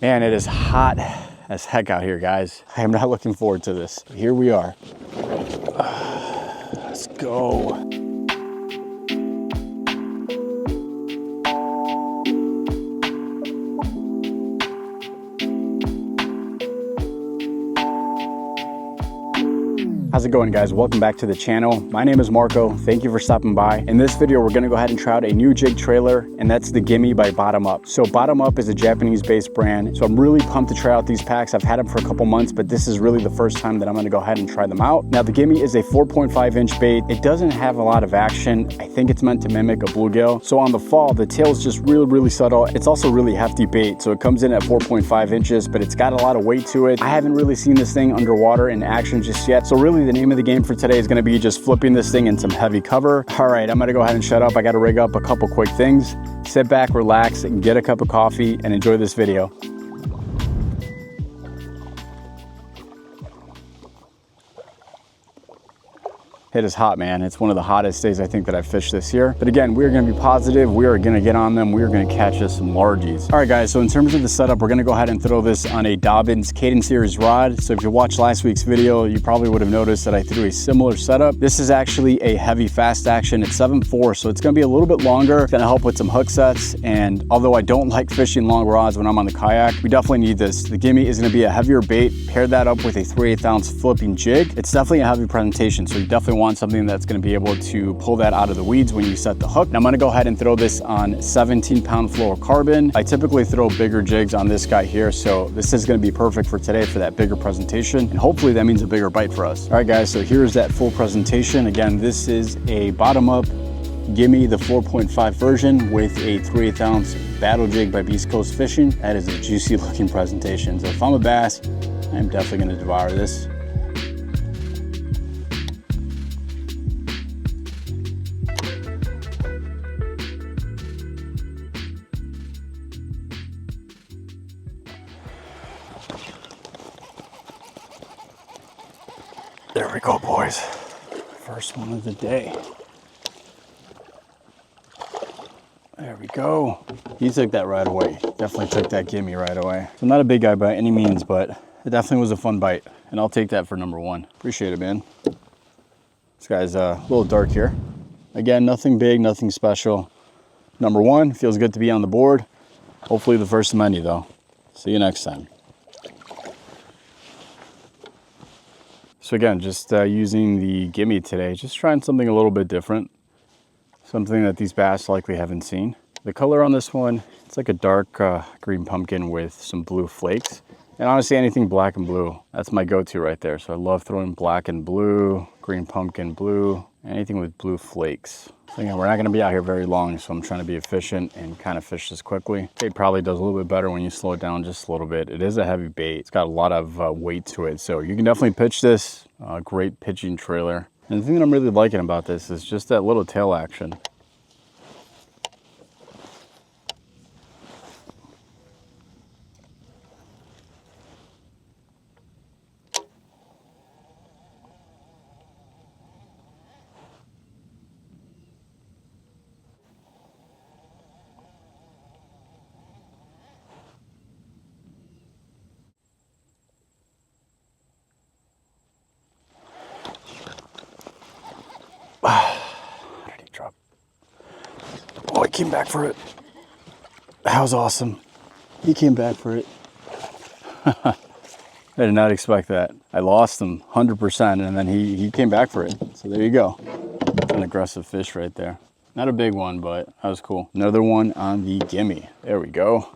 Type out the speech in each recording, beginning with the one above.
Man, it is hot as heck out here, guys. I am not looking forward to this. Here we are. Let's go. How's it going, guys? Welcome back to the channel. My name is Marco. Thank you for stopping by. In this video, we're gonna go ahead and try out a new jig trailer, and that's the Gimmy by Bottom Up. So Bottom Up is a Japanese-based brand, so I'm really pumped to try out these packs. I've had them for a couple months, but this is really the first time that I'm gonna go ahead and try them out. Now, the Gimmy is a 4.5-inch bait. It doesn't have a lot of action. I think it's meant to mimic a bluegill. So on the fall, the tail is just really subtle. It's also really hefty bait, so it comes in at 4.5 inches, but it's got a lot of weight to it. I haven't really seen this thing underwater in action just yet, so really the name of the game for today is going to be just flipping this thing in some heavy cover. All right, I'm going to go ahead and shut up. I got to rig up a couple quick things. Sit back, relax, and get a cup of coffee and enjoy this video. It is hot, man. It's one of the hottest days I think that I've fished this year. But again, we're gonna be positive. We are gonna get on them. We are gonna catch us some largies. All right, guys, so in terms of the setup, we're gonna go ahead and throw this on a Dobbins Cadence Series rod. So if you watched last week's video, you probably would have noticed that I threw a similar setup. This is actually a heavy fast action. It's 7.4, so it's gonna be a little bit longer. It's gonna help with some hook sets. And although I don't like fishing long rods when I'm on the kayak, we definitely need this. The Gimmy is gonna be a heavier bait. Pair that up with a 3/8 ounce flipping jig. It's definitely a heavy presentation, so you definitely want something that's going to be able to pull that out of the weeds when you set the hook. Now I'm going to go ahead and throw this on 17-pound fluorocarbon. I typically throw bigger jigs on this guy here, so this is going to be perfect for today for that bigger presentation, and hopefully that means a bigger bite for us. All right, guys, so here's that full presentation. Again, this is a Bottom Up Gimmy, the 4.5 version with a 3/8 ounce battle jig by Beast Coast Fishing. That is a juicy looking presentation. So if I'm a bass, I'm definitely going to devour this. There we go, boys. First one of the day. There we go. He took that right away. Definitely took that Gimmy right away. So I'm not a big guy by any means, but it definitely was a fun bite. And I'll take that for number one. Appreciate it, man. This guy's a little dark here. Again, nothing big, nothing special. Number one, feels good to be on the board. Hopefully the first of many, though. See you next time. So again, just using the Gimmy today, just trying something a little bit different. Something that these bass likely haven't seen. The color on this one, it's like a dark green pumpkin with some blue flakes. And honestly, anything black and blue, that's my go-to right there. So I love throwing black and blue, green pumpkin blue, anything with blue flakes. So again, we're not gonna be out here very long, so I'm trying to be efficient and kind of fish this quickly. Bait probably does a little bit better when you slow it down just a little bit. It is a heavy bait. It's got a lot of weight to it, so you can definitely pitch this. Great pitching trailer. And the thing that I'm really liking about this is just that little tail action. How did he drop? Oh, he came back for it. That was awesome. He came back for it. I did not expect that. I lost him 100%, and then he came back for it. So there you go. An aggressive fish right there. Not a big one, but that was cool. Another one on the Gimmy. There we go.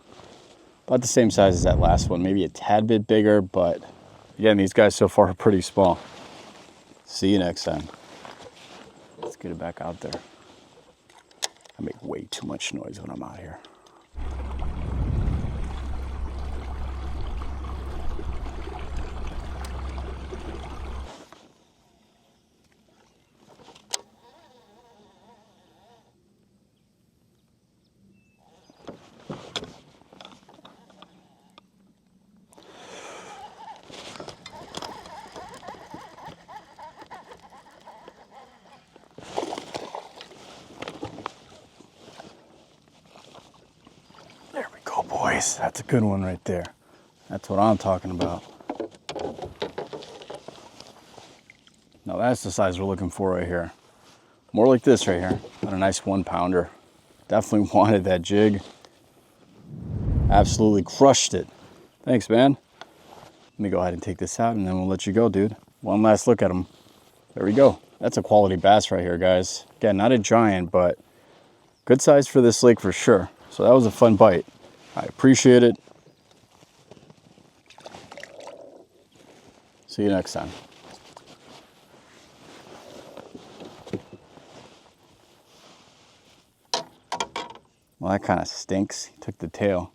About the same size as that last one. Maybe a tad bit bigger, but again, these guys so far are pretty small. See you next time. Let's get it back out there. I make way too much noise when I'm out here. There we go, boys. That's a good one right there. That's what I'm talking about. Now that's the size we're looking for right here. More like this right here. Got a nice 1 pounder. Definitely wanted that jig. Absolutely crushed it. Thanks, man. Let me go ahead and take this out and then we'll let you go, dude. One last look at him. There we go. That's a quality bass right here, guys. Again, not a giant, but good size for this lake for sure. So that was a fun bite. I appreciate it. See you next time. Well, that kind of stinks. He took the tail.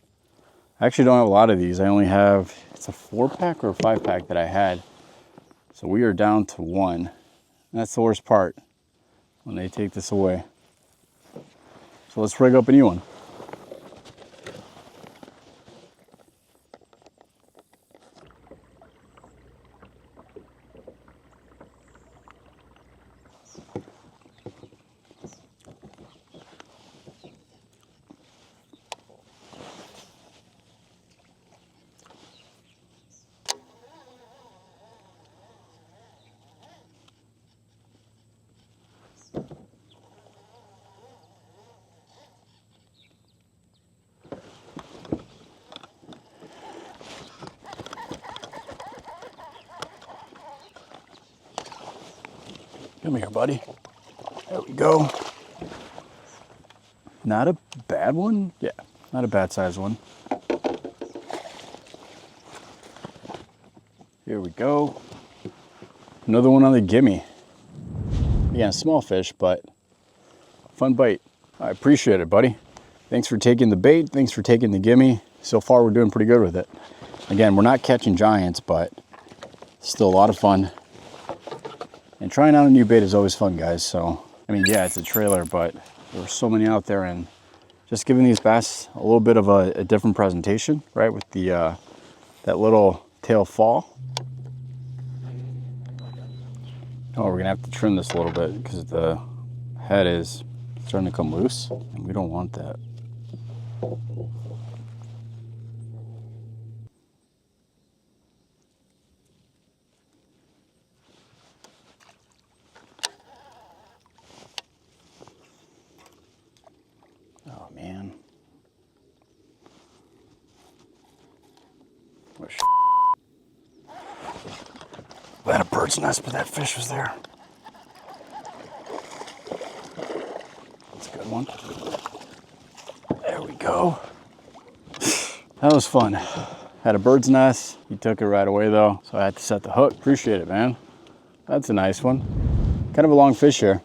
I actually don't have a lot of these. I only have, it's a 4-pack or a 5-pack that I had. So we are down to 1. That's the worst part, when they take this away. So let's rig up a new one. Come here, buddy. There we go. Not a bad one. Yeah, not a bad size one. Here we go. Another one on the Gimmy. Again, small fish, but fun bite. I appreciate it, buddy. Thanks for taking the bait. Thanks for taking the Gimmy. So far, we're doing pretty good with it. Again, we're not catching giants, but still a lot of fun. And trying out a new bait is always fun, guys. So, I mean, yeah, it's a trailer, but there were so many out there, and just giving these bass a little bit of a different presentation, right? With the that little tail fall. Oh, we're gonna have to trim this a little bit because the head is starting to come loose, and we don't want that. Oh man. Wish I had a bird's nest, but that fish was there. That's a good one. There we go. That was fun. Had a bird's nest. He took it right away though, so I had to set the hook. Appreciate it, man. That's a nice one. Kind of a long fish here.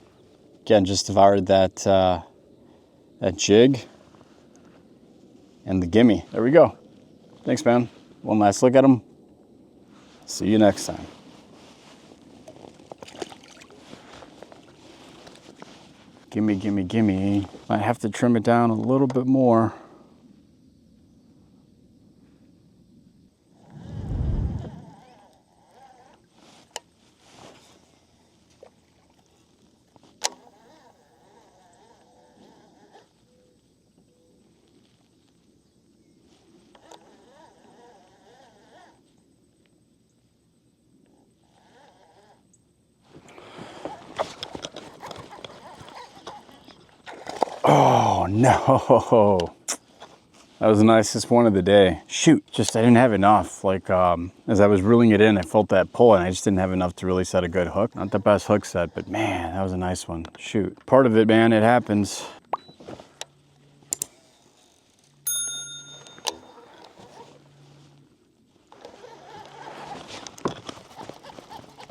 Again, just devoured that that jig and the Gimmy. There we go. Thanks, man. One last look at him. See you next time. Gimme, gimme, gimme. Might have to trim it down a little bit more. Oh no, that was the nicest one of the day. Shoot, just I didn't have enough. Like as I was reeling it in, I felt that pull and I just didn't have enough to really set a good hook. Not the best hook set, but man, that was a nice one. Shoot, part of it, man, it happens.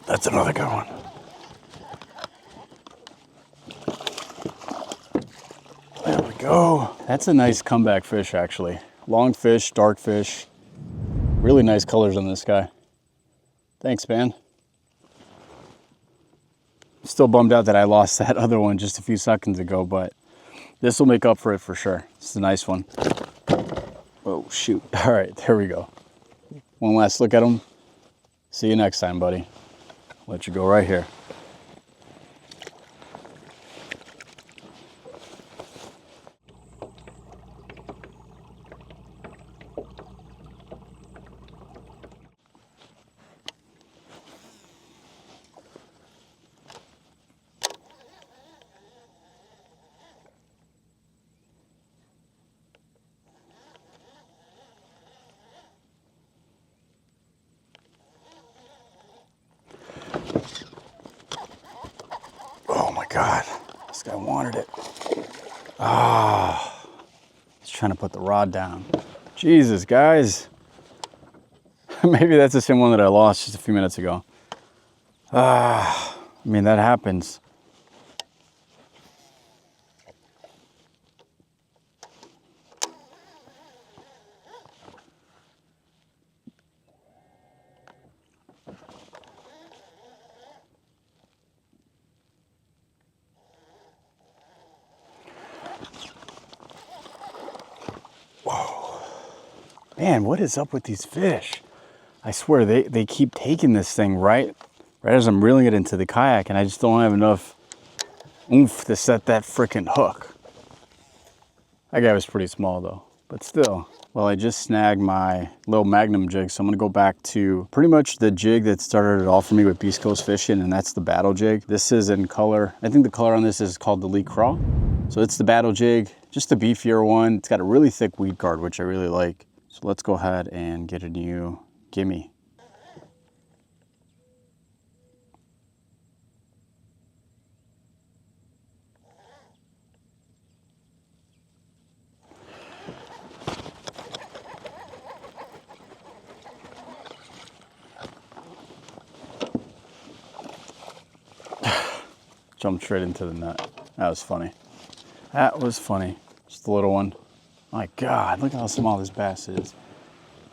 That's another good one. There we go. That's a nice comeback fish, actually. Long fish, dark fish. Really nice colors on this guy. Thanks, man. Still bummed out that I lost that other one just a few seconds ago, but this will make up for it for sure. It's a nice one. Oh, shoot. All right, there we go. One last look at him. See you next time, buddy. Let you go right here. Ah, he's trying to put the rod down. Jesus, guys. Maybe that's the same one that I lost just a few minutes ago. I mean, that happens. Whoa. Man, what is up with these fish? I swear they keep taking this thing right as I'm reeling it into the kayak, and I just don't have enough oomph to set that freaking hook. That guy was pretty small though, but still. Well, I just snagged my little Magnum jig, so I'm gonna go back to pretty much the jig that started it all for me with Beast Coast fishing, and that's the battle jig. This is in color, I think the color on this is called the Lee Craw. So it's the battle jig, just a beefier one. It's got a really thick weed guard, which I really like. So let's go ahead and get a new Gimmy. Jumped straight into the net. That was funny. That was funny. Just a little one. My God, look how small this bass is.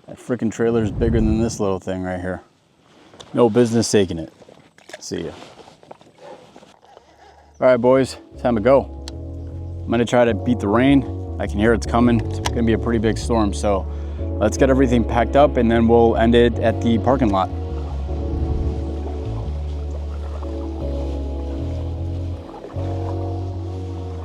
That freaking trailer is bigger than this little thing right here. No business taking it. See ya. All right, boys, time to go. I'm gonna try to beat the rain. I can hear it's coming. It's gonna be a pretty big storm, so let's get everything packed up and then we'll end it at the parking lot.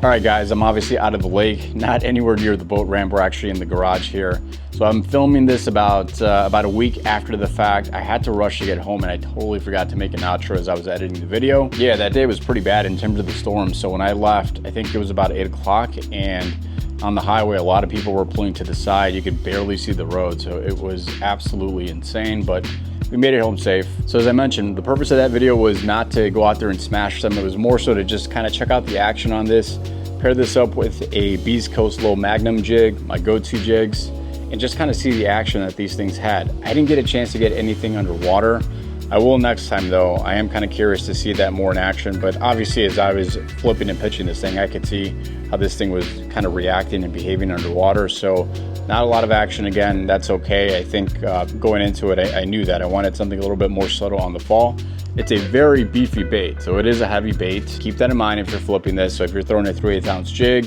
All right, guys, I'm obviously out of the lake, not anywhere near the boat ramp. We're actually in the garage here. So I'm filming this about a week after the fact. I had to rush to get home and I totally forgot to make an outro as I was editing the video. Yeah, that day was pretty bad in terms of the storm. So when I left, I think it was about 8 o'clock, and on the highway, a lot of people were pulling to the side. You could barely see the road. So it was absolutely insane, but we made it home safe. So as I mentioned, the purpose of that video was not to go out there and smash them. It was more so to just kind of check out the action on this, pair this up with a Beast Coast low Magnum jig, my go-to jigs, and just kind of see the action that these things had. I didn't get a chance to get anything underwater. I will next time though. I am kind of curious to see that more in action, but obviously as I was flipping and pitching this thing, I could see how this thing was kind of reacting and behaving underwater. So not a lot of action again, that's okay. I think going into it, I knew that I wanted something a little bit more subtle on the fall. It's a very beefy bait, so it is a heavy bait. Keep that in mind if you're flipping this. So if you're throwing a 3/8 ounce jig,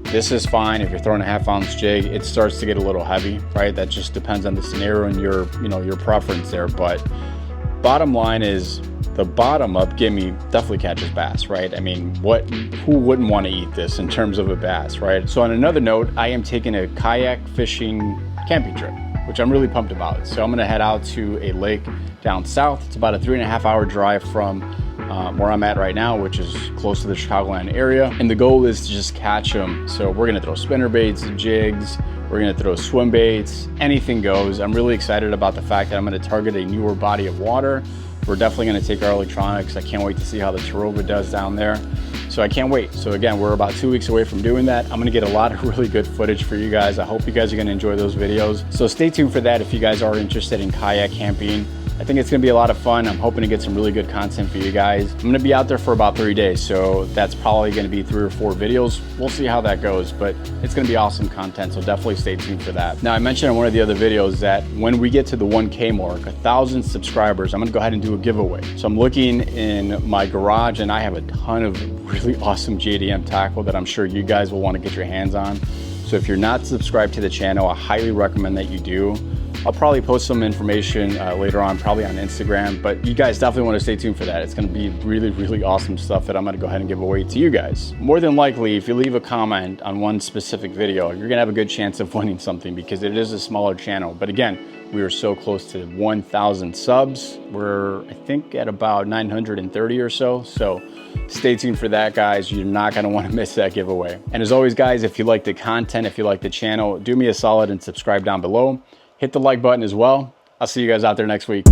this is fine. If you're throwing a 1/2 ounce jig, it starts to get a little heavy, right? That just depends on the scenario and your, your preference there. But bottom line is the Bottom Up Gimmy definitely catches bass, right? I mean, who wouldn't want to eat this in terms of a bass, right? So on another note, I am taking a kayak fishing camping trip, which I'm really pumped about. So I'm gonna head out to a lake down south. It's about a 3.5 hour drive from where I'm at right now, which is close to the Chicagoland area. And the goal is to just catch them. So we're gonna throw spinner baits, jigs, we're gonna throw swim baits, anything goes. I'm really excited about the fact that I'm gonna target a newer body of water. We're definitely gonna take our electronics. I can't wait to see how the Tarova does down there. So I can't wait. So again, we're about 2 weeks away from doing that. I'm gonna get a lot of really good footage for you guys. I hope you guys are gonna enjoy those videos. So stay tuned for that if you guys are interested in kayak camping. I think it's gonna be a lot of fun. I'm hoping to get some really good content for you guys. I'm gonna be out there for about 3 days, so that's probably gonna be 3 or 4 videos. We'll see how that goes, but it's gonna be awesome content, so definitely stay tuned for that. Now, I mentioned in one of the other videos that when we get to the 1K mark, 1,000 subscribers, I'm gonna go ahead and do a giveaway. So I'm looking in my garage and I have a ton of really awesome JDM tackle that I'm sure you guys will wanna get your hands on. So if you're not subscribed to the channel, I highly recommend that you do. I'll probably post some information later on, probably on Instagram, but you guys definitely want to stay tuned for that. It's going to be really, really awesome stuff that I'm going to go ahead and give away to you guys. More than likely, if you leave a comment on one specific video, you're going to have a good chance of winning something because it is a smaller channel. But again, we are so close to 1,000 subs. We're, I think, at about 930 or so. So stay tuned for that, guys. You're not going to want to miss that giveaway. And as always, guys, if you like the content, if you like the channel, do me a solid and subscribe down below. Hit the like button as well. I'll see you guys out there next week.